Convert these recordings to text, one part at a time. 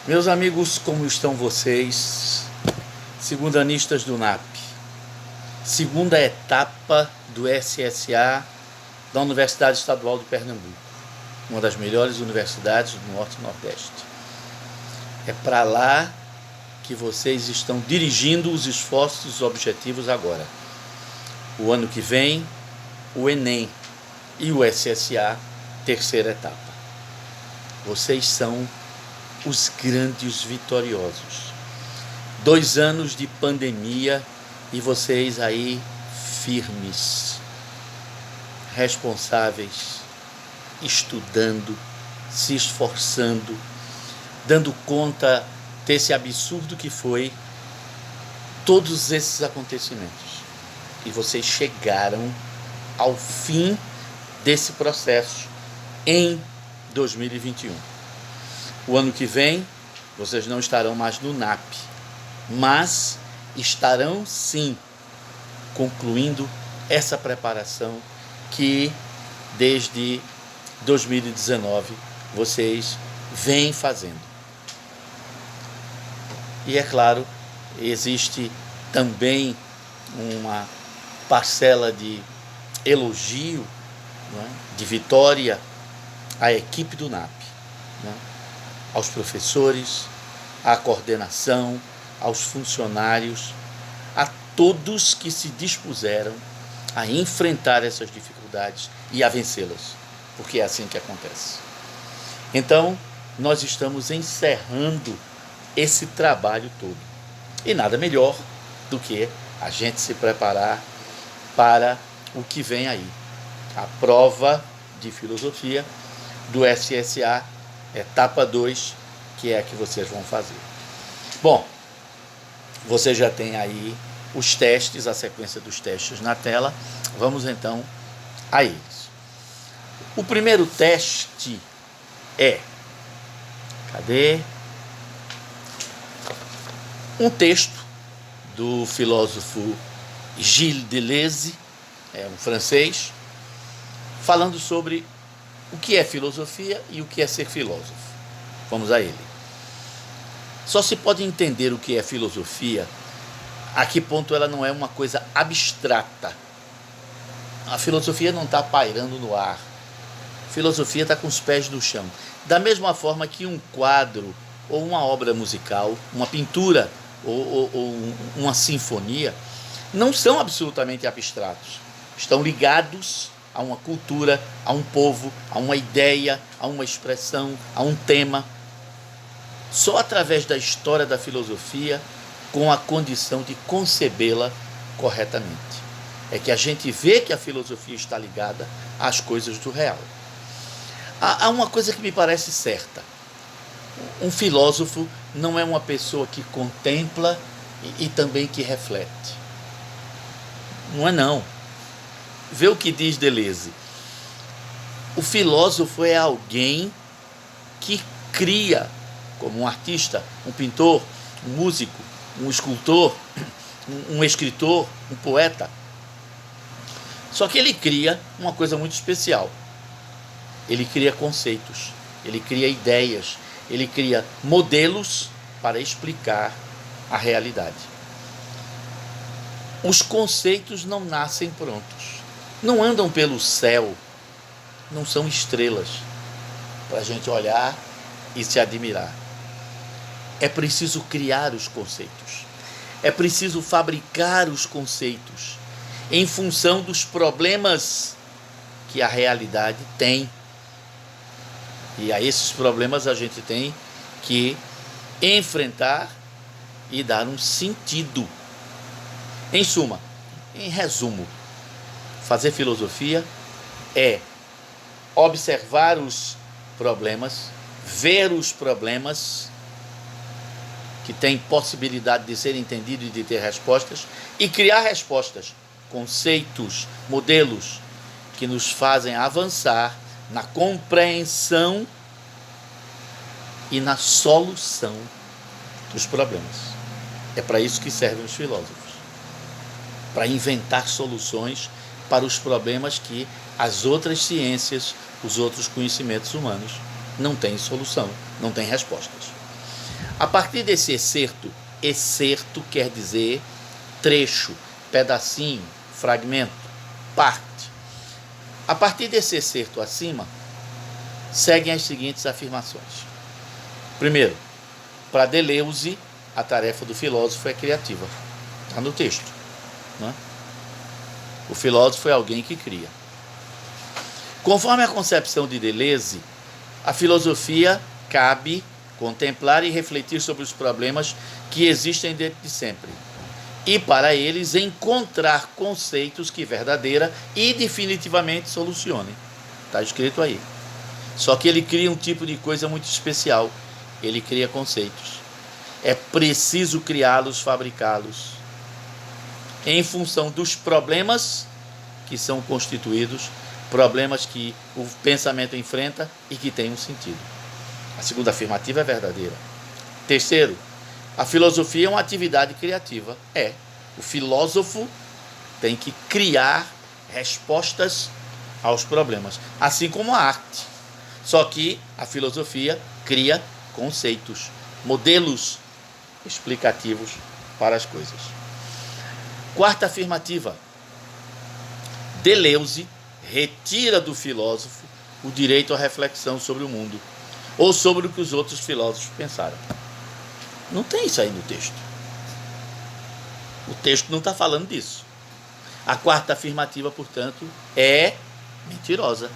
Meus amigos, como estão vocês? Segundanistas do NAP. Segunda etapa do SSA da Universidade Estadual de Pernambuco. Uma das melhores universidades do Norte e Nordeste. É para lá que vocês estão dirigindo os esforços e os objetivos agora. O ano que vem, o Enem e o SSA, terceira etapa. Vocês são os grandes vitoriosos. 2 anos de pandemia e vocês aí firmes, responsáveis, estudando, se esforçando, dando conta desse absurdo que foi todos esses acontecimentos. E vocês chegaram ao fim desse processo em 2021. O ano que vem, vocês não estarão mais no NAP, mas estarão sim concluindo essa preparação que desde 2019 vocês vêm fazendo. E é claro, existe também uma parcela de elogio, né, de vitória à equipe do NAP, né, aos professores, à coordenação, aos funcionários, a todos que se dispuseram a enfrentar essas dificuldades e a vencê-las, porque é assim que acontece. Então, nós estamos encerrando esse trabalho todo. E nada melhor do que a gente se preparar para o que vem aí. A prova de filosofia do SSA, etapa 2, que é a que vocês vão fazer. Bom, você já tem aí os testes, a sequência dos testes na tela. Vamos então a eles. O primeiro teste é, um texto do filósofo Gilles Deleuze, um francês, falando sobre o que é filosofia e o que é ser filósofo. Vamos a ele. Só se pode entender o que é filosofia a que ponto ela não é uma coisa abstrata. A filosofia não está pairando no ar. A filosofia está com os pés no chão. Da mesma forma que um quadro, ou uma obra musical, uma pintura, ou uma sinfonia, não são absolutamente abstratos. Estão ligados a uma cultura, a um povo, a uma ideia, a uma expressão, a um tema. Só através da história da filosofia, com a condição de concebê-la corretamente, é que a gente vê que a filosofia está ligada às coisas do real. Há uma coisa que me parece certa. Um filósofo não é uma pessoa que contempla e também que reflete. Não é não. Vê o que diz Deleuze. O filósofo é alguém que cria, como um artista, um pintor, um músico, um escultor, um escritor, um poeta. Só que ele cria uma coisa muito especial. Ele cria conceitos, ele cria ideias, ele cria modelos para explicar a realidade. Os conceitos não nascem prontos. Não andam pelo céu, não são estrelas para a gente olhar e se admirar. É preciso criar os conceitos, é preciso fabricar os conceitos em função dos problemas que a realidade tem. E a esses problemas a gente tem que enfrentar e dar um sentido. Em suma, em resumo, fazer filosofia é observar os problemas, ver os problemas que têm possibilidade de ser entendidos e de ter respostas, e criar respostas, conceitos, modelos que nos fazem avançar na compreensão e na solução dos problemas. É para isso que servem os filósofos, para inventar soluções para os problemas que as outras ciências, os outros conhecimentos humanos não têm solução, não têm respostas. A partir desse excerto quer dizer trecho, pedacinho, fragmento, parte. A partir desse excerto acima, seguem as seguintes afirmações. Primeiro, para Deleuze, a tarefa do filósofo é criativa. Está no texto. Né? O filósofo é alguém que cria. Conforme a concepção de Deleuze, a filosofia cabe contemplar e refletir sobre os problemas que existem dentro de sempre. E, para eles, encontrar conceitos que verdadeira e definitivamente solucionem. Está escrito aí. Só que ele cria um tipo de coisa muito especial. Ele cria conceitos. É preciso criá-los, fabricá-los, em função dos problemas que são constituídos, problemas que o pensamento enfrenta e que têm um sentido. A segunda afirmativa é verdadeira. Terceiro, a filosofia é uma atividade criativa. O filósofo tem que criar respostas aos problemas, assim como a arte. Só que a filosofia cria conceitos, modelos explicativos para as coisas. Quarta afirmativa. Deleuze retira do filósofo o direito à reflexão sobre o mundo, ou sobre o que os outros filósofos pensaram. Não tem isso aí no texto. O texto não está falando disso. A quarta afirmativa, portanto, é mentirosa.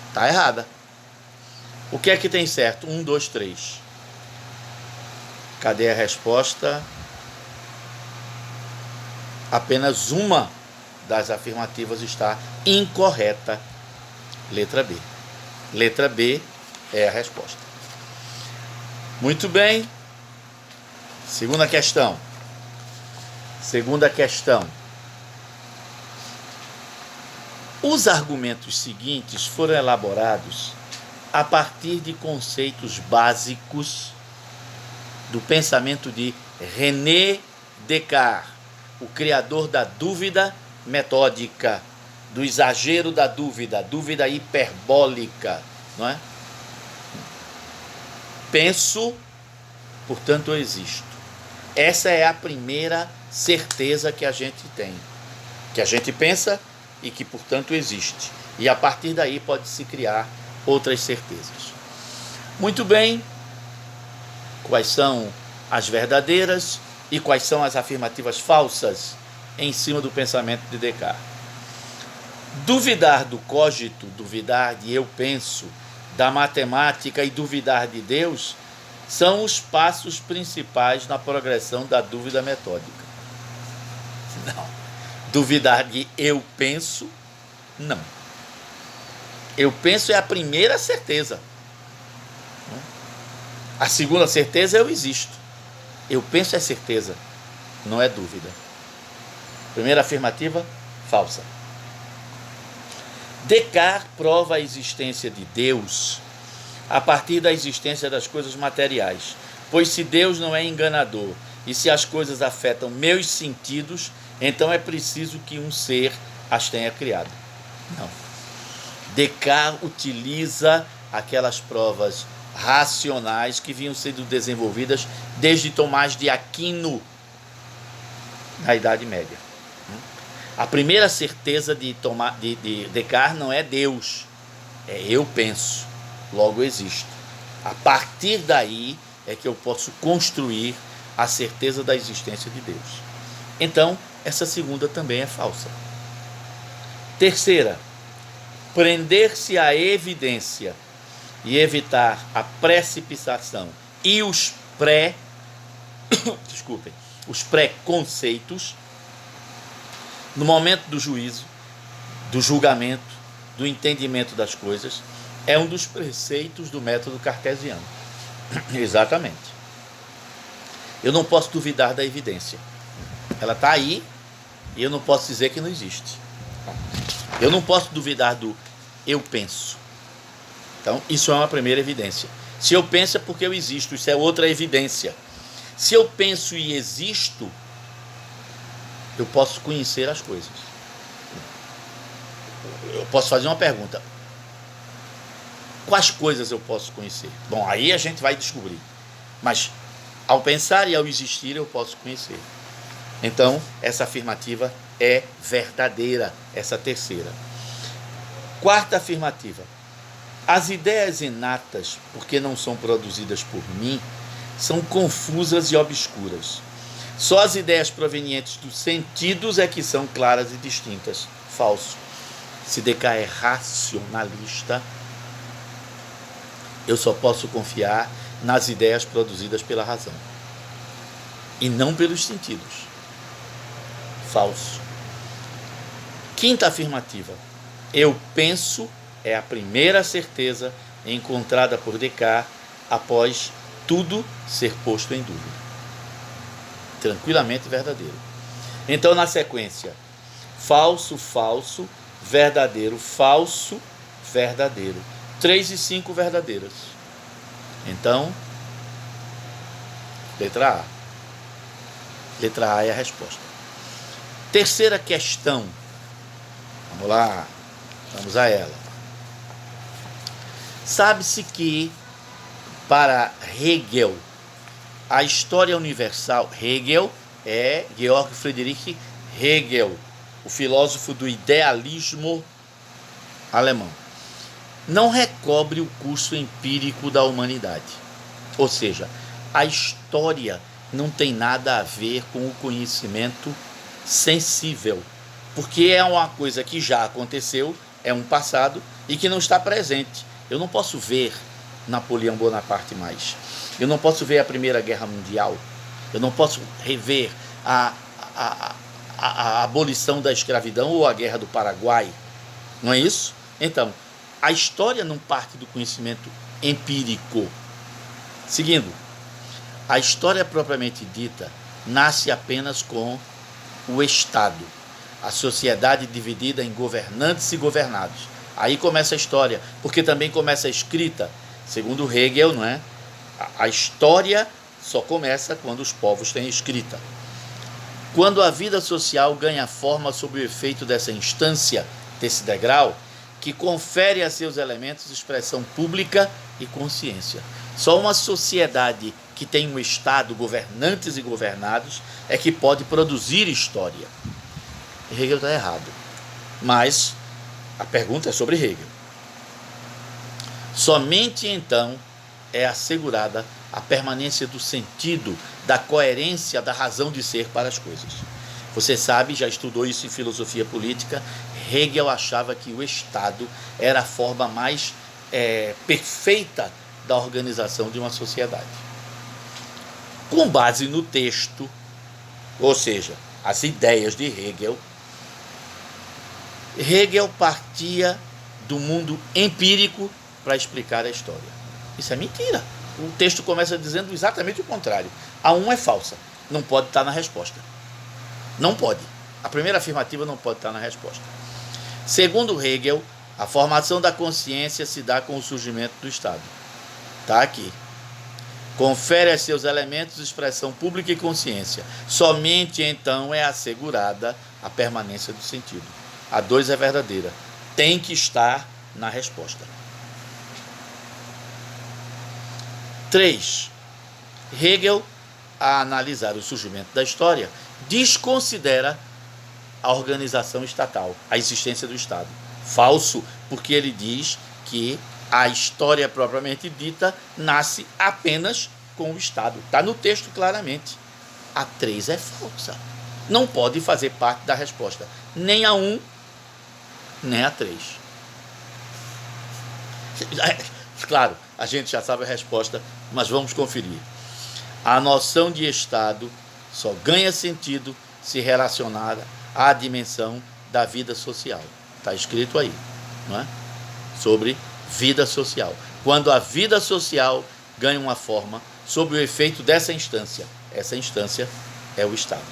Está errada. O que é que tem certo? 1, 2, 3. Cadê a resposta? Apenas uma das afirmativas está incorreta. Letra B. Letra B é a resposta. Muito bem. Segunda questão. Os argumentos seguintes foram elaborados a partir de conceitos básicos do pensamento de René Descartes, o criador da dúvida metódica, do exagero da dúvida, dúvida hiperbólica, não é? Penso, portanto eu existo. Essa é a primeira certeza que a gente tem, que a gente pensa e que, portanto, existe. E a partir daí pode-se criar outras certezas. Muito bem, quais são as verdadeiras e quais são as afirmativas falsas em cima do pensamento de Descartes? Duvidar do cogito, duvidar de eu penso, da matemática e duvidar de Deus são os passos principais na progressão da dúvida metódica. Não. Duvidar de eu penso, não. Eu penso é a primeira certeza. A segunda certeza é eu existo. Eu penso é certeza, não é dúvida. Primeira afirmativa, falsa. Descartes prova a existência de Deus a partir da existência das coisas materiais. Pois se Deus não é enganador e se as coisas afetam meus sentidos, então é preciso que um ser as tenha criado. Não. Descartes utiliza aquelas provas racionais que vinham sendo desenvolvidas desde Tomás de Aquino, na Idade Média. A primeira certeza de Descartes não é Deus, é eu penso, logo existo. A partir daí é que eu posso construir a certeza da existência de Deus. Então, essa segunda também é falsa. Terceira, prender-se à evidência e evitar a precipitação e os preconceitos no momento do juízo, do julgamento, do entendimento das coisas, é um dos preceitos do método cartesiano. Exatamente. Eu não posso duvidar da evidência. Ela está aí e eu não posso dizer que não existe. Eu não posso duvidar do eu penso. Então, isso é uma primeira evidência. Se eu penso é porque eu existo, isso é outra evidência. Se eu penso e existo, eu posso conhecer as coisas. Eu posso fazer uma pergunta. Quais coisas eu posso conhecer? Bom, aí a gente vai descobrir. Mas ao pensar e ao existir eu posso conhecer. Então, essa afirmativa é verdadeira, essa terceira. Quarta afirmativa. As ideias inatas, porque não são produzidas por mim, são confusas e obscuras. Só as ideias provenientes dos sentidos é que são claras e distintas. Falso. Se Descartes é racionalista, eu só posso confiar nas ideias produzidas pela razão e não pelos sentidos. Falso. Quinta afirmativa. Eu penso é a primeira certeza encontrada por Descartes após tudo ser posto em dúvida. Tranquilamente verdadeiro. Então, na sequência, falso, falso, verdadeiro, falso, verdadeiro. 3 e 5 verdadeiras. Então, letra A. Letra A é a resposta. Terceira questão. Vamos lá. Vamos a ela. Sabe-se que, para Hegel, a história universal, Hegel é Georg Friedrich Hegel, o filósofo do idealismo alemão, não recobre o curso empírico da humanidade. Ou seja, a história não tem nada a ver com o conhecimento sensível, porque é uma coisa que já aconteceu, é um passado e que não está presente. Eu não posso ver Napoleão Bonaparte mais. Eu não posso ver a Primeira Guerra Mundial. Eu não posso rever a abolição da escravidão ou a Guerra do Paraguai. Não é isso? Então, a história não parte do conhecimento empírico. Seguindo, a história propriamente dita nasce apenas com o Estado, a sociedade dividida em governantes e governados. Aí começa a história, porque também começa a escrita. Segundo Hegel, não é? A história só começa quando os povos têm escrita. Quando a vida social ganha forma sob o efeito dessa instância, desse degrau, que confere a seus elementos expressão pública e consciência. Só uma sociedade que tem um Estado, governantes e governados, é que pode produzir história. Hegel está errado. Mas a pergunta é sobre Hegel. Somente então é assegurada a permanência do sentido, da coerência, da razão de ser para as coisas. Você sabe, já estudou isso em filosofia política, Hegel achava que o Estado era a forma mais perfeita da organização de uma sociedade. Com base no texto, ou seja, as ideias de Hegel, Hegel partia do mundo empírico para explicar a história. Isso é mentira. O texto começa dizendo exatamente o contrário. A 1 é falsa. Não pode estar na resposta. Não pode. A primeira afirmativa não pode estar na resposta. Segundo Hegel, a formação da consciência se dá com o surgimento do Estado. Está aqui. Confere a seus elementos expressão pública e consciência. Somente então é assegurada a permanência do sentido. A 2 é verdadeira. Tem que estar na resposta. 3. Hegel, a analisar o surgimento da história, desconsidera a organização estatal, a existência do Estado. Falso, porque ele diz que a história propriamente dita nasce apenas com o Estado. Está no texto claramente. A 3 é falsa. Não pode fazer parte da resposta. Nem a 1, nem a 3. Claro, a gente já sabe a resposta, mas vamos conferir. A noção de Estado só ganha sentido se relacionada à dimensão da vida social. Está escrito aí, não é? Sobre vida social. Quando a vida social ganha uma forma sob o efeito dessa instância. Essa instância é o Estado.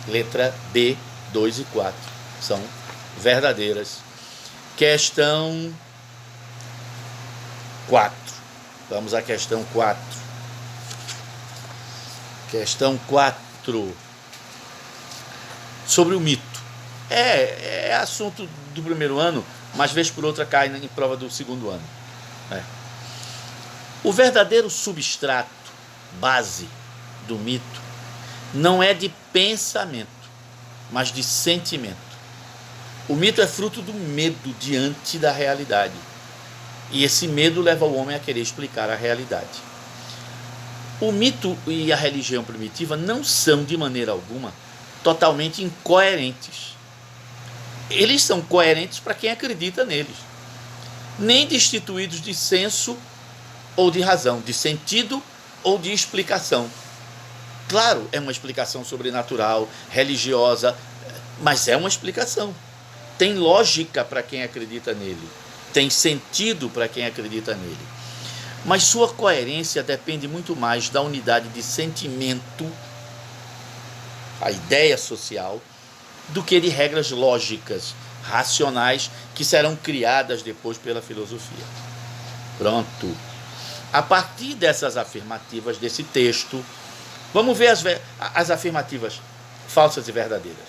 Letra B, 2 e 4 são verdadeiras. Questão 4. Vamos à questão 4. Questão 4. Sobre o mito. É assunto do primeiro ano, mas vez por outra cai em prova do segundo ano. O verdadeiro substrato, base do mito, não é de pensamento, mas de sentimento. O mito é fruto do medo diante da realidade. E esse medo leva o homem a querer explicar a realidade. O mito e a religião primitiva não são, de maneira alguma, totalmente incoerentes. Eles são coerentes para quem acredita neles, nem destituídos de senso ou de razão, de sentido ou de explicação. Claro, é uma explicação sobrenatural, religiosa, mas é uma explicação. Tem lógica para quem acredita nele, tem sentido para quem acredita nele. Mas sua coerência depende muito mais da unidade de sentimento, a ideia social, do que de regras lógicas, racionais, que serão criadas depois pela filosofia. Pronto. A partir dessas afirmativas desse texto, vamos ver as afirmativas falsas e verdadeiras.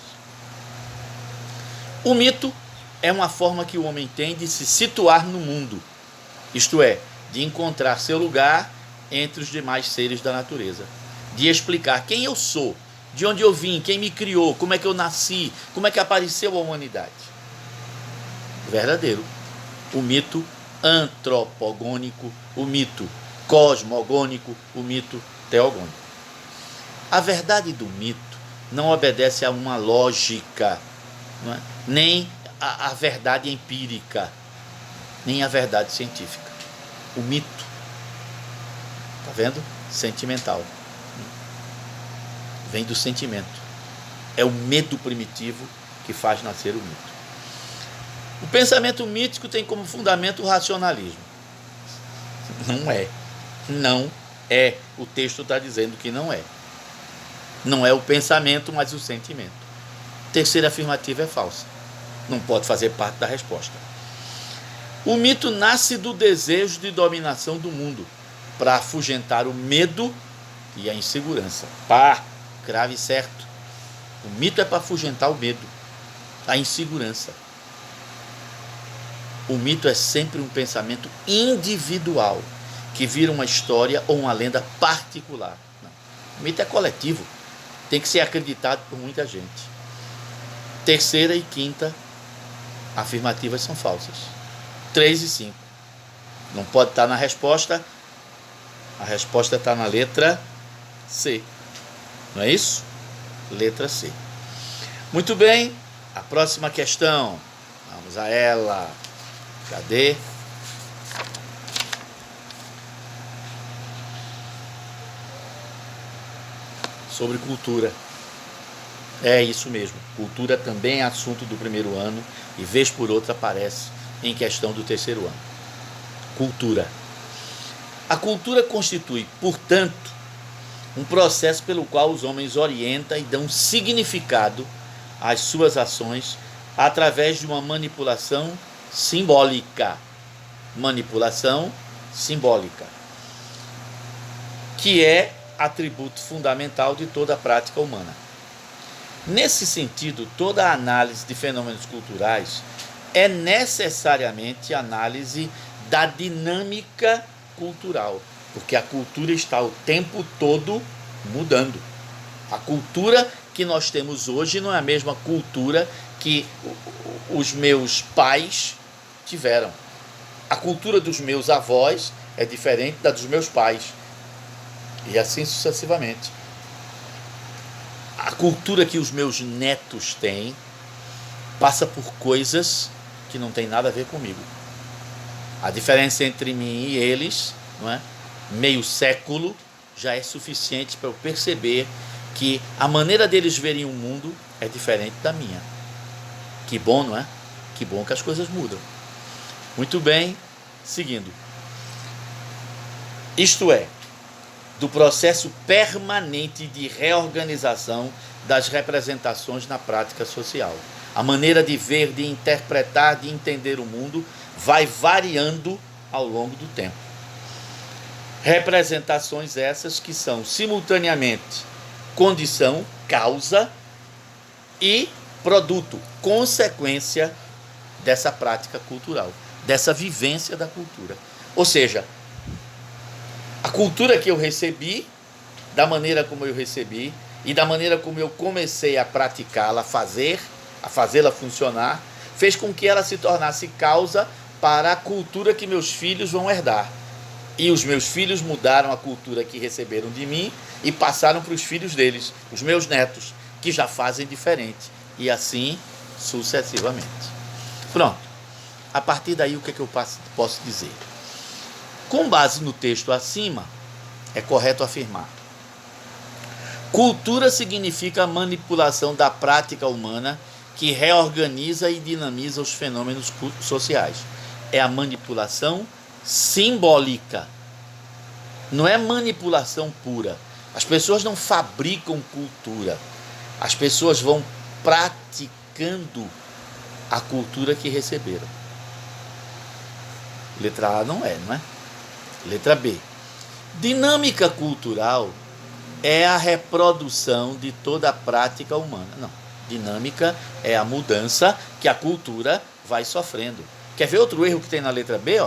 O mito é uma forma que o homem tem de se situar no mundo, isto é, de encontrar seu lugar entre os demais seres da natureza, de explicar quem eu sou, de onde eu vim, quem me criou, como é que eu nasci, como é que apareceu a humanidade. Verdadeiro. O mito antropogônico, o mito cosmogônico, o mito teogônico. A verdade do mito não obedece a uma lógica, não é? Nem a verdade empírica, nem a verdade científica. O mito, está vendo? Sentimental. Vem do sentimento. É o medo primitivo que faz nascer o mito. O pensamento mítico tem como fundamento o racionalismo. Não é. Não é. O texto está dizendo que não é. Não é o pensamento, mas o sentimento. Terceira afirmativa é falsa. Não pode fazer parte da resposta. O mito nasce do desejo de dominação do mundo, para afugentar o medo e a insegurança. Pá, grave certo. O mito é para afugentar o medo, a insegurança. O mito é sempre um pensamento individual, que vira uma história ou uma lenda particular. Não. O mito é coletivo, tem que ser acreditado por muita gente. Terceira e quinta afirmativas são falsas. 3 e 5. Não pode estar na resposta. A resposta está na letra C. Não é isso? Letra C. Muito bem. A próxima questão. Vamos a ela. Cadê? Sobre cultura. É isso mesmo. Cultura também é assunto do primeiro ano e vez por outra aparece em questão do terceiro ano. Cultura. A cultura constitui, portanto, um processo pelo qual os homens orientam e dão significado às suas ações através de uma manipulação simbólica. Manipulação simbólica. Que é atributo fundamental de toda a prática humana. Nesse sentido, toda a análise de fenômenos culturais é necessariamente análise da dinâmica cultural, porque a cultura está o tempo todo mudando. A cultura que nós temos hoje não é a mesma cultura que os meus pais tiveram. A cultura dos meus avós é diferente da dos meus pais, e assim sucessivamente. A cultura que os meus netos têm passa por coisas que não tem nada a ver comigo. A diferença entre mim e eles, não é? Meio século, já é suficiente para eu perceber que a maneira deles verem o mundo é diferente da minha. Que bom, não é? Que bom que as coisas mudam. Muito bem, seguindo. Isto é, do processo permanente de reorganização das representações na prática social. A maneira de ver, de interpretar, de entender o mundo vai variando ao longo do tempo. Representações essas que são simultaneamente condição, causa e produto, consequência dessa prática cultural, dessa vivência da cultura. Ou seja, A cultura que eu recebi, da maneira como eu recebi e da maneira como eu comecei a praticá-la, a fazê-la funcionar, fez com que ela se tornasse causa para a cultura que meus filhos vão herdar. E os meus filhos mudaram a cultura que receberam de mim e passaram para os filhos deles, os meus netos, que já fazem diferente. E assim sucessivamente. Pronto. A partir daí, o que é que eu posso dizer? Com base no texto acima, é correto afirmar: cultura significa a manipulação da prática humana que reorganiza e dinamiza os fenômenos sociais. É a manipulação simbólica. Não é manipulação pura. As pessoas não fabricam cultura. As pessoas vão praticando a cultura que receberam. Letra A não é? Letra B. Dinâmica cultural é a reprodução de toda a prática humana. Não. Dinâmica é a mudança que a cultura vai sofrendo. Quer ver outro erro que tem na letra B?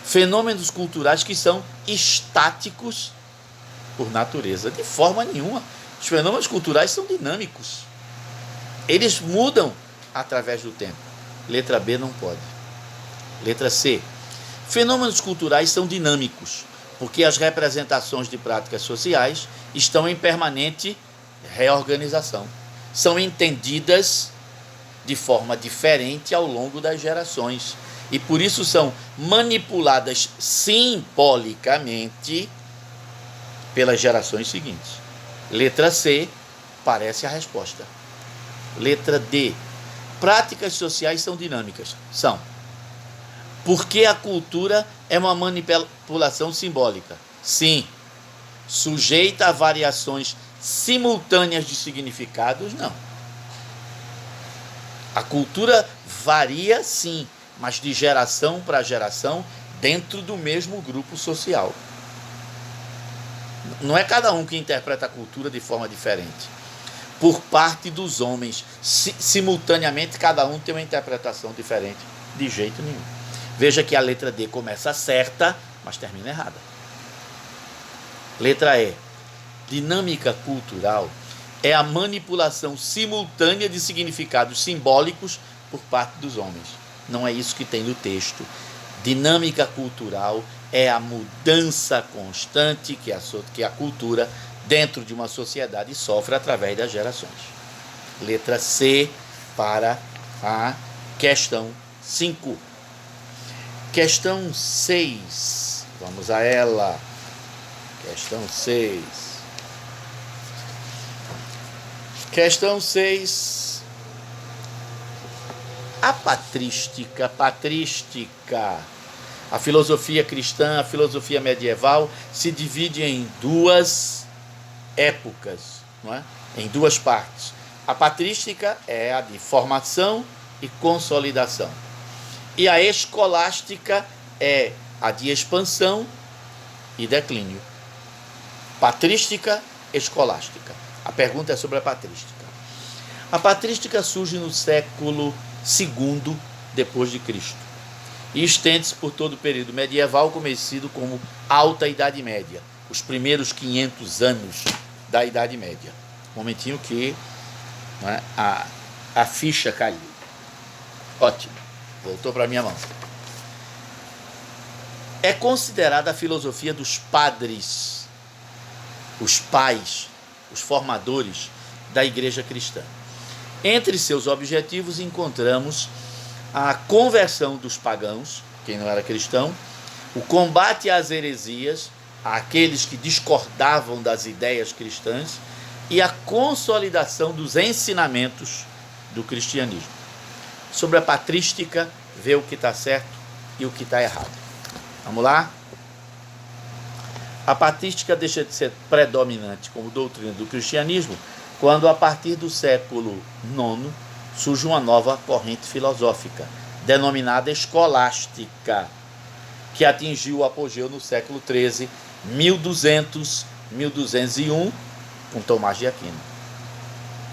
Fenômenos culturais que são estáticos por natureza. De forma nenhuma. Os fenômenos culturais são dinâmicos. Eles mudam através do tempo. Letra B não pode. Letra C. Fenômenos culturais são dinâmicos, porque as representações de práticas sociais estão em permanente reorganização. São entendidas de forma diferente ao longo das gerações e por isso são manipuladas simbolicamente pelas gerações seguintes. Letra C parece a resposta. Letra D. Práticas sociais são dinâmicas. São. Porque a cultura é uma manipulação simbólica. Sim. Sujeita a variações simultâneas de significados? Não. A cultura varia, sim, mas de geração para geração dentro do mesmo grupo social. Não é cada um que interpreta a cultura de forma diferente. Por parte dos homens, simultaneamente, cada um tem uma interpretação diferente. De jeito nenhum. Veja que a letra D começa certa, mas termina errada. Letra E. Dinâmica cultural é a manipulação simultânea de significados simbólicos por parte dos homens. Não é isso que tem no texto. Dinâmica cultural é a mudança constante que a cultura, dentro de uma sociedade, sofre através das gerações. Letra C para a questão 5. Questão 6. Vamos a ela. Questão 6. Questão 6. A patrística. A filosofia cristã, a filosofia medieval se divide em duas épocas, não é? Em duas partes. A patrística é a de formação e consolidação. E a escolástica é a de expansão e declínio. Patrística, escolástica. A pergunta é sobre a patrística. A patrística surge no século II depois de Cristo e estende-se por todo o período medieval, conhecido como Alta Idade Média, os primeiros 500 anos da Idade Média. Momentinho que a ficha caiu. Ótimo. Voltou para a minha mão. É considerada a filosofia dos padres, os pais, os formadores da igreja cristã. Entre seus objetivos encontramos a conversão dos pagãos, quem não era cristão, o combate às heresias, àqueles que discordavam das ideias cristãs, e a consolidação dos ensinamentos do cristianismo. Sobre a patrística, ver o que está certo e o que está errado. Vamos lá? A patrística deixa de ser predominante como doutrina do cristianismo quando, a partir do século IX, surge uma nova corrente filosófica, denominada escolástica, que atingiu o apogeu no século XIII, 1200-1201, com Tomás de Aquino.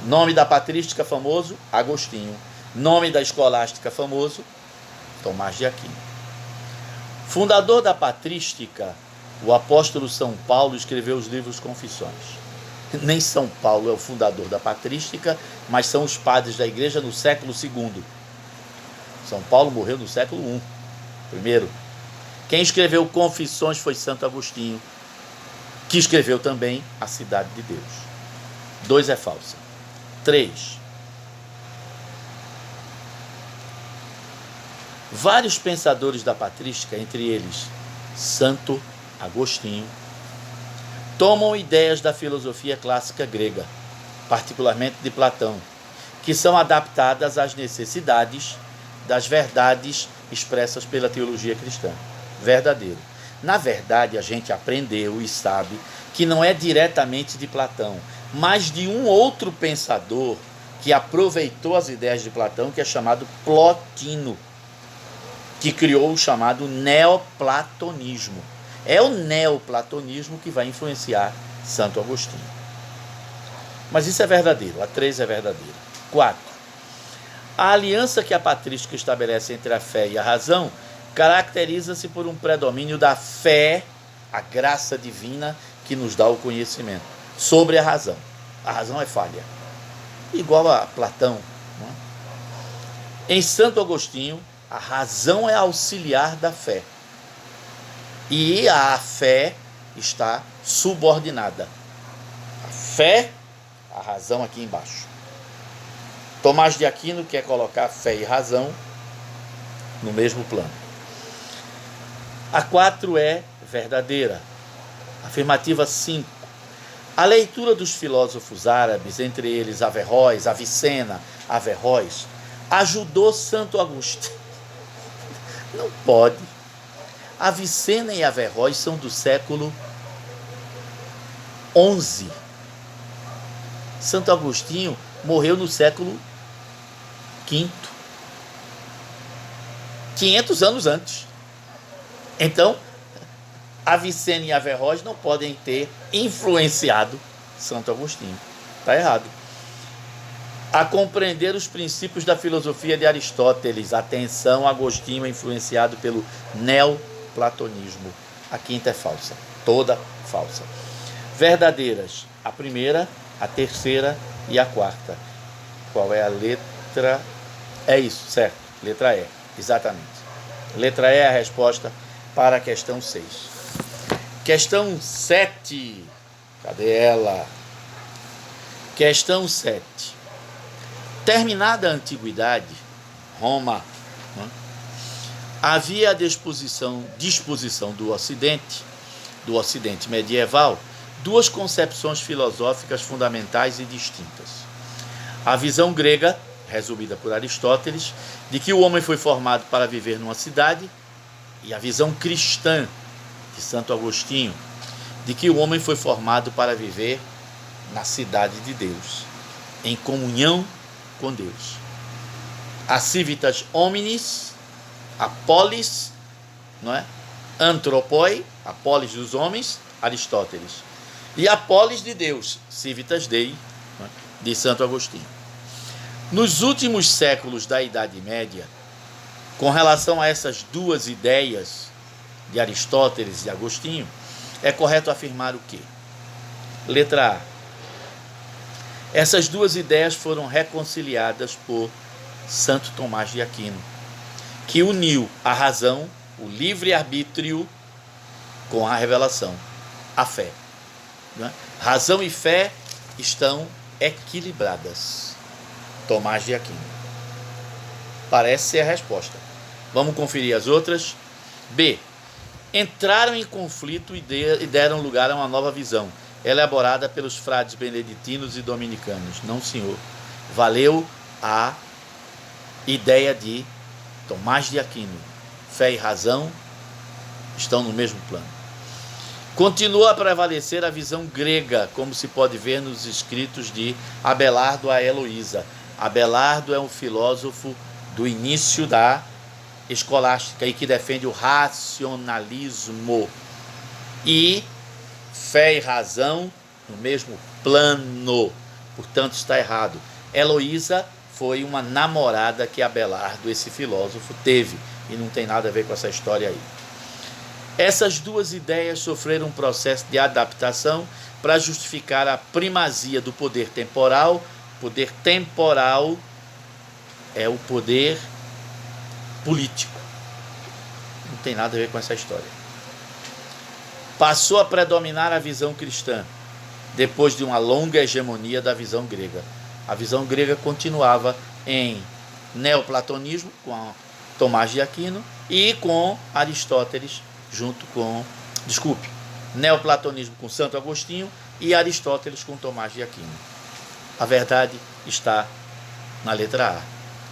Nome da patrística famoso, Agostinho. Nome da escolástica famoso, Tomás de Aquino. Fundador da patrística, O apóstolo São Paulo escreveu os livros Confissões. Nem São Paulo é o fundador da patrística, mas são os padres da igreja no século II. São Paulo morreu no século I. Primeiro. Quem escreveu Confissões foi Santo Agostinho, que escreveu também A Cidade de Deus. 2 é falsa. 3. Vários pensadores da patrística, entre eles Santo Agostinho, tomam ideias da filosofia clássica grega, particularmente de Platão, que são adaptadas às necessidades das verdades expressas pela teologia cristã. Verdadeiro. Na verdade, a gente aprendeu e sabe que não é diretamente de Platão, mas de um outro pensador que aproveitou as ideias de Platão, que é chamado Plotino, que criou o chamado neoplatonismo. É o neoplatonismo que vai influenciar Santo Agostinho. Mas isso é verdadeiro. A 3 é verdadeira. 4. A aliança que a patrística estabelece entre a fé e a razão caracteriza-se por um predomínio da fé, a graça divina que nos dá o conhecimento, sobre a razão. A razão é falha. Igual a Platão. Não é? Em Santo Agostinho, a razão é auxiliar da fé. E a fé está subordinada. A fé, a razão aqui embaixo. Tomás de Aquino quer colocar fé e razão no mesmo plano. A 4 é verdadeira. Afirmativa 5. A leitura dos filósofos árabes, entre eles Averroes, Avicena, Averroes, ajudou Santo Agostinho. Não pode. Avicena e Averroes são do século XI. Santo Agostinho morreu no século V. 500 anos antes. Então, Avicena e Averroes não podem ter influenciado Santo Agostinho. Está errado. A compreender os princípios da filosofia de Aristóteles. Atenção, Agostinho é influenciado pelo neoplatonismo. A 5ª é falsa. Toda falsa. Verdadeiras. A 1ª, a 3ª e a 4ª. Qual é a letra? É isso, certo. Letra E. Exatamente. Letra E é a resposta para a questão 6. Questão 7. Cadê ela? Questão 7. Terminada a antiguidade, Roma, né, havia à disposição do Ocidente medieval, duas concepções filosóficas fundamentais e distintas. A visão grega, resumida por Aristóteles, de que o homem foi formado para viver numa cidade, e a visão cristã de Santo Agostinho, de que o homem foi formado para viver na cidade de Deus, em comunhão com Deus. A civitas hominis, a polis, não é? Anthropoi, a polis dos homens, Aristóteles. E a polis de Deus, civitas Dei, não é? De Santo Agostinho. Nos últimos séculos da Idade Média, com relação a essas duas ideias de Aristóteles e Agostinho, é correto afirmar o quê? Letra A. Essas duas ideias foram reconciliadas por Santo Tomás de Aquino, que uniu a razão, o livre-arbítrio, com a revelação, a fé. Não é? Razão e fé estão equilibradas. Tomás de Aquino. Parece ser a resposta. Vamos conferir as outras. B. Entraram em conflito e deram lugar a uma nova visão, elaborada pelos frades beneditinos e dominicanos. Não, senhor. Valeu a ideia de Tomás de Aquino. Fé e razão estão no mesmo plano. Continua a prevalecer a visão grega, como se pode ver nos escritos de Abelardo a Heloísa. Abelardo é um filósofo do início da escolástica e que defende o racionalismo. E fé e razão no mesmo plano, portanto está errado. Heloísa foi uma namorada que Abelardo, esse filósofo, teve, e não tem nada a ver com essa história aí. Essas duas ideias sofreram um processo de adaptação para justificar a primazia do poder temporal. Poder temporal é o poder político. Não tem nada a ver com essa história. Passou a predominar a visão cristã, depois de uma longa hegemonia da visão grega. A visão grega continuava em neoplatonismo, com Tomás de Aquino, e com Aristóteles, neoplatonismo com Santo Agostinho e Aristóteles com Tomás de Aquino. A verdade está na letra A.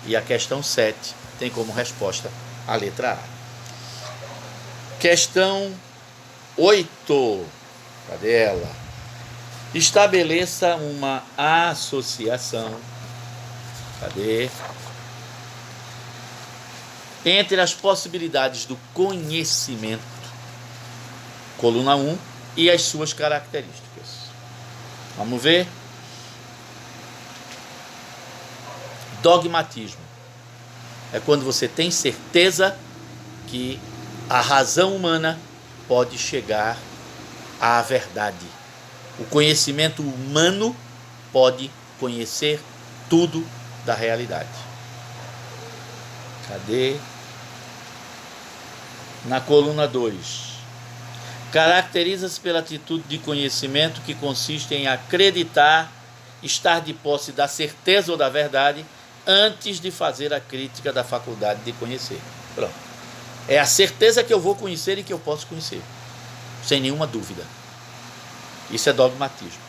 E a questão 7 tem como resposta a letra A. Questão 8. Cadê ela? Estabeleça uma associação. Cadê? Entre as possibilidades do conhecimento, coluna 1, e as suas características. Vamos ver? Dogmatismo é quando você tem certeza que a razão humana pode chegar à verdade. O conhecimento humano pode conhecer tudo da realidade. Cadê? Na coluna 2. Caracteriza-se pela atitude de conhecimento que consiste em acreditar, estar de posse da certeza ou da verdade antes de fazer a crítica da faculdade de conhecer. Pronto. É a certeza que eu vou conhecer e que eu posso conhecer, sem nenhuma dúvida. Isso é dogmatismo.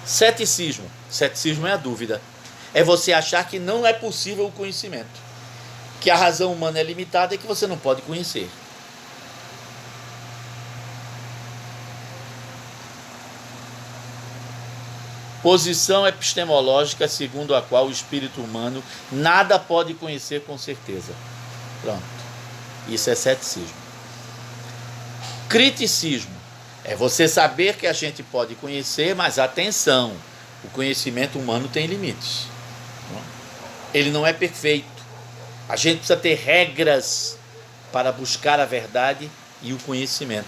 Ceticismo. Ceticismo é a dúvida. É você achar que não é possível o conhecimento, que a razão humana é limitada e que você não pode conhecer. Posição epistemológica segundo a qual o espírito humano nada pode conhecer com certeza. Pronto. Isso é ceticismo. Criticismo é você saber que a gente pode conhecer, mas atenção, o conhecimento humano tem limites. Ele não é perfeito. A gente precisa ter regras para buscar a verdade e o conhecimento.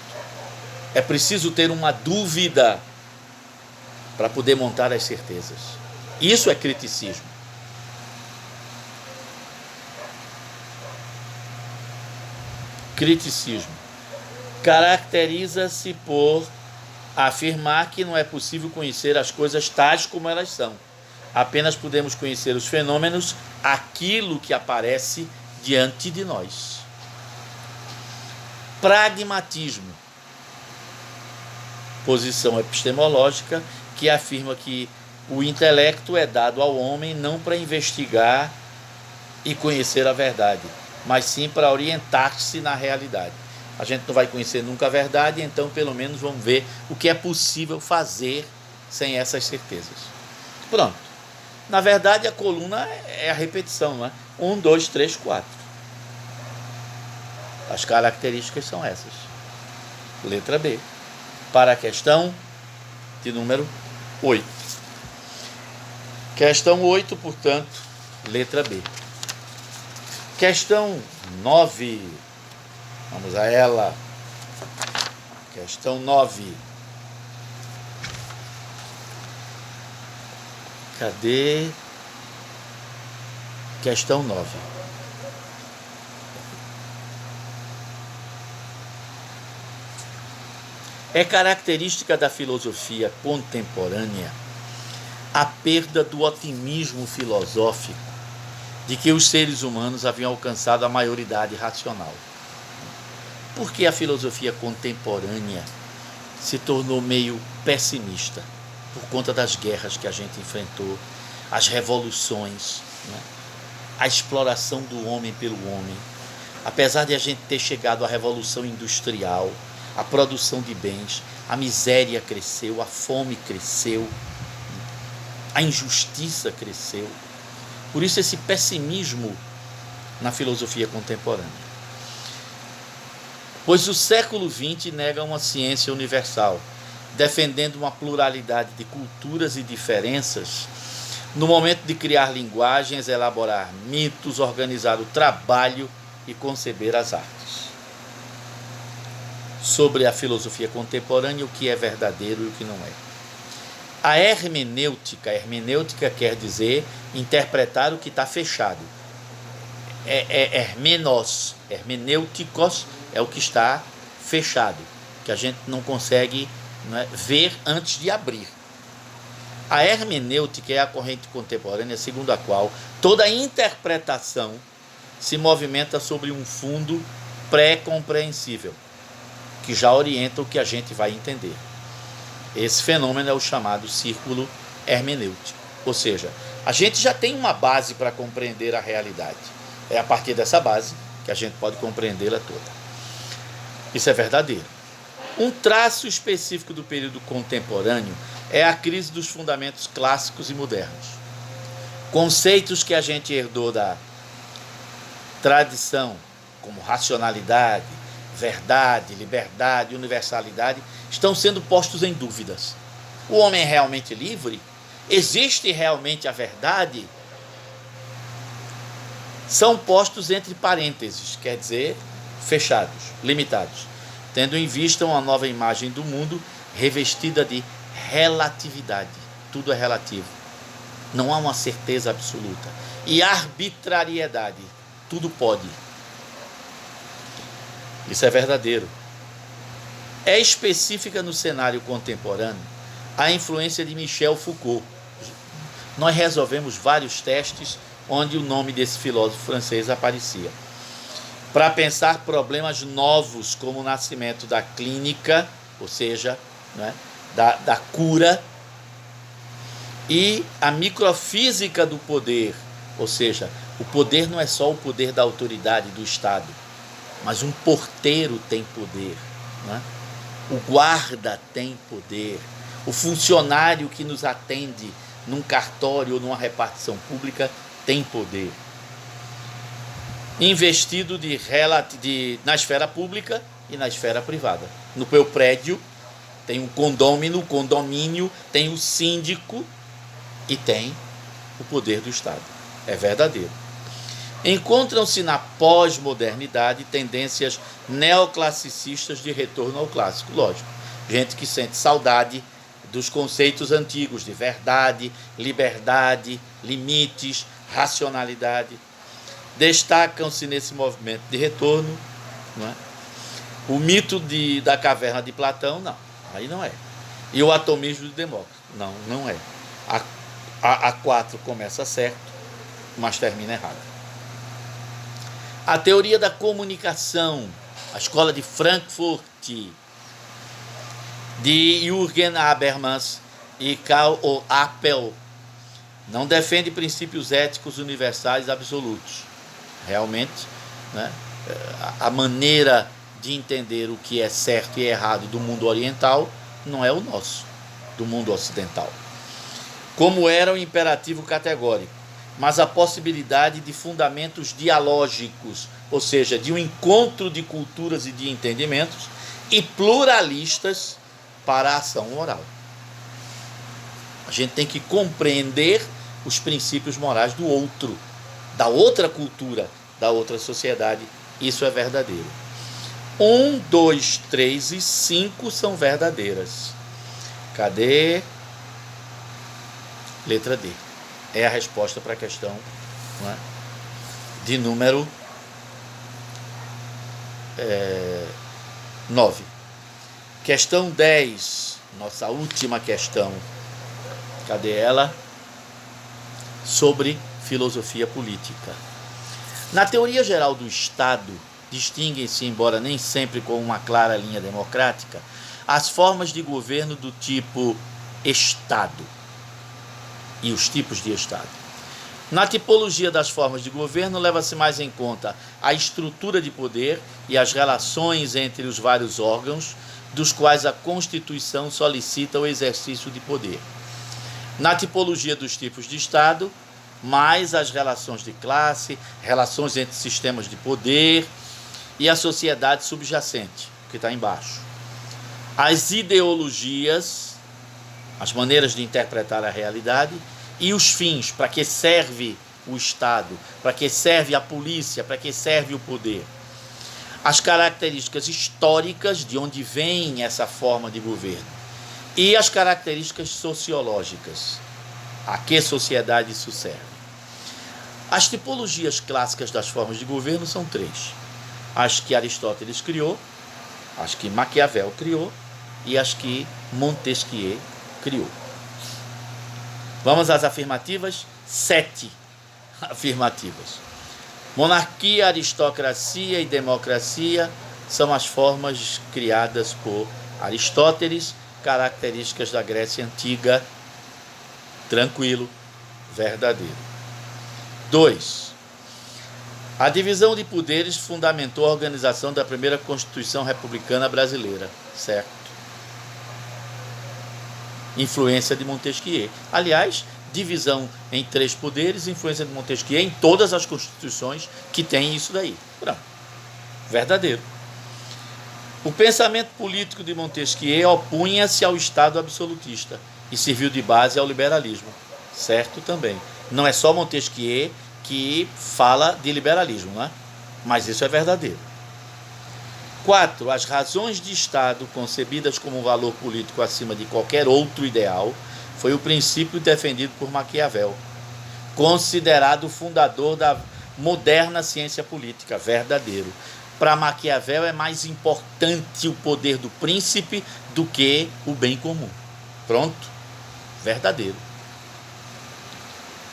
É preciso ter uma dúvida para poder montar as certezas. Isso é criticismo. Criticismo caracteriza-se por afirmar que não é possível conhecer as coisas tais como elas são. Apenas podemos conhecer os fenômenos, aquilo que aparece diante de nós. Pragmatismo, posição epistemológica que afirma que o intelecto é dado ao homem não para investigar e conhecer a verdade, mas sim para orientar-se na realidade. A gente não vai conhecer nunca a verdade, então pelo menos vamos ver o que é possível fazer sem essas certezas. Pronto. Na verdade, a coluna é a repetição, não é? 1, 2, 3, 4. As características são essas. Letra B. Para a questão de número 8. Questão 8, portanto, letra B. Questão 9. Vamos a ela. Questão 9. Cadê? Questão 9. É característica da filosofia contemporânea a perda do otimismo filosófico de que os seres humanos haviam alcançado a maioridade racional. Por que a filosofia contemporânea se tornou meio pessimista? Por conta das guerras que a gente enfrentou, as revoluções, né? A exploração do homem pelo homem. Apesar de a gente ter chegado à revolução industrial, a produção de bens, a miséria cresceu, a fome cresceu, a injustiça cresceu. Por isso esse pessimismo na filosofia contemporânea. Pois o século XX nega uma ciência universal, defendendo uma pluralidade de culturas e diferenças, no momento de criar linguagens, elaborar mitos, organizar o trabalho e conceber as artes. sobre a filosofia contemporânea, o que é verdadeiro e o que não é. A hermenêutica quer dizer interpretar o que está fechado. Hermenêuticos é o que está fechado, que a gente não consegue, ver antes de abrir. A hermenêutica é a corrente contemporânea segundo a qual toda interpretação se movimenta sobre um fundo pré-compreensível, que já orienta o que a gente vai entender. Esse fenômeno é o chamado círculo hermenêutico. Ou seja, a gente já tem uma base para compreender a realidade. É a partir dessa base que a gente pode compreendê-la toda. Isso é verdadeiro. Um traço específico do período contemporâneo é a crise dos fundamentos clássicos e modernos. Conceitos que a gente herdou da tradição, como racionalidade, verdade, liberdade, universalidade, estão sendo postos em dúvidas. O homem é realmente livre? Existe realmente a verdade? São postos entre parênteses, quer dizer, fechados, limitados, tendo em vista uma nova imagem do mundo revestida de relatividade. Tudo é relativo. Não há uma certeza absoluta. E arbitrariedade. Tudo pode. Isso é verdadeiro. É específica no cenário contemporâneo a influência de Michel Foucault. Nós resolvemos vários testes onde o nome desse filósofo francês aparecia, para pensar problemas novos, como o nascimento da clínica, ou seja, da cura, e a microfísica do poder, ou seja, o poder não é só o poder da autoridade do Estado, mas um porteiro tem poder, o guarda tem poder, o funcionário que nos atende num cartório ou numa repartição pública tem poder. Investido na esfera pública e na esfera privada. No meu prédio tem um condomínio, tem o síndico e tem o poder do Estado. É verdadeiro. Encontram-se na pós-modernidade tendências neoclassicistas de retorno ao clássico, lógico. Gente que sente saudade dos conceitos antigos de verdade, liberdade, limites, racionalidade. Destacam-se nesse movimento de retorno, o mito da caverna de Platão, não, aí não é. E o atomismo de Demócrito, não é. A 4 começa certo, mas termina errado. A teoria da comunicação, a escola de Frankfurt, de Jürgen Habermas e Karl Appel, não defende princípios éticos universais absolutos. Realmente, a maneira de entender o que é certo e errado do mundo oriental não é o nosso, do mundo ocidental. Como era o imperativo categórico, mas a possibilidade de fundamentos dialógicos, ou seja, de um encontro de culturas e de entendimentos, e pluralistas para a ação moral. A gente tem que compreender os princípios morais do outro, da outra cultura, da outra sociedade. Isso é verdadeiro. 1, 2, 3 e 5 são verdadeiras. Cadê? Letra D. É a resposta para a questão, de número 9. Questão 10, nossa última questão. Cadê ela? Sobre filosofia política. Na teoria geral do Estado, distinguem-se, embora nem sempre com uma clara linha democrática, as formas de governo do tipo Estado e os tipos de Estado. Na tipologia das formas de governo, leva-se mais em conta a estrutura de poder e as relações entre os vários órgãos, dos quais a Constituição solicita o exercício de poder. Na tipologia dos tipos de Estado, mais as relações de classe, relações entre sistemas de poder e a sociedade subjacente, que está embaixo. As ideologias, as maneiras de interpretar a realidade e os fins, para que serve o Estado, para que serve a polícia, para que serve o poder. as características históricas de onde vem essa forma de governo e as características sociológicas, a que sociedade isso serve. As tipologias clássicas das formas de governo são três: as que Aristóteles criou, as que Maquiavel criou e as que Montesquieu criou. Vamos às afirmativas? 7 afirmativas. Monarquia, aristocracia e democracia são as formas criadas por Aristóteles, características da Grécia Antiga, tranquilo, verdadeiro. 2. A divisão de poderes fundamentou a organização da primeira Constituição Republicana Brasileira, certo? Influência de Montesquieu. Aliás, divisão em 3 poderes, influência de Montesquieu em todas as constituições que tem isso daí. Pronto. Verdadeiro. O pensamento político de Montesquieu opunha-se ao Estado absolutista e serviu de base ao liberalismo. Certo também. Não é só Montesquieu que fala de liberalismo, não é? Mas isso é verdadeiro. 4. As razões de Estado, concebidas como um valor político acima de qualquer outro ideal, foi o princípio defendido por Maquiavel, considerado o fundador da moderna ciência política. Verdadeiro. Para Maquiavel é mais importante o poder do príncipe do que o bem comum. Pronto. Verdadeiro.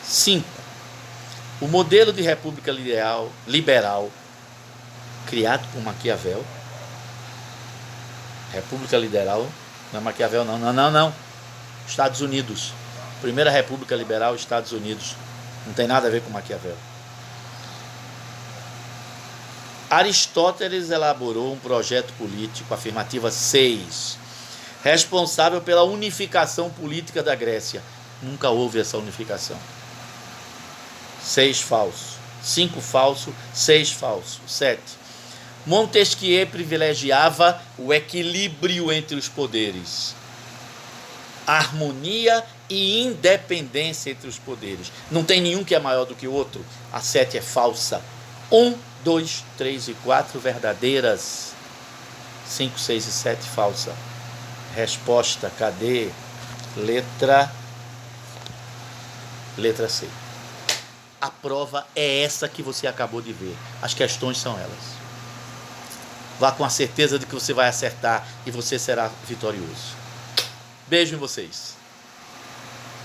5. O modelo de república liberal criado por Maquiavel. República liberal, não é Maquiavel, não. Estados Unidos. Primeira República Liberal, Estados Unidos. Não tem nada a ver com Maquiavel. Aristóteles elaborou um projeto político, afirmativa 6, responsável pela unificação política da Grécia. Nunca houve essa unificação. 6 falso. 5 falso, 6 falso. 7. Montesquieu privilegiava o equilíbrio entre os poderes, harmonia e independência entre os poderes. Não tem nenhum que é maior do que o outro. A 7 é falsa. 1, 2, 3 e 4 verdadeiras. 5, 6 e 7 falsa. Resposta, cadê? Letra C. A prova é essa que você acabou de ver. As questões são elas. Vá com a certeza de que você vai acertar e você será vitorioso. Beijo em vocês.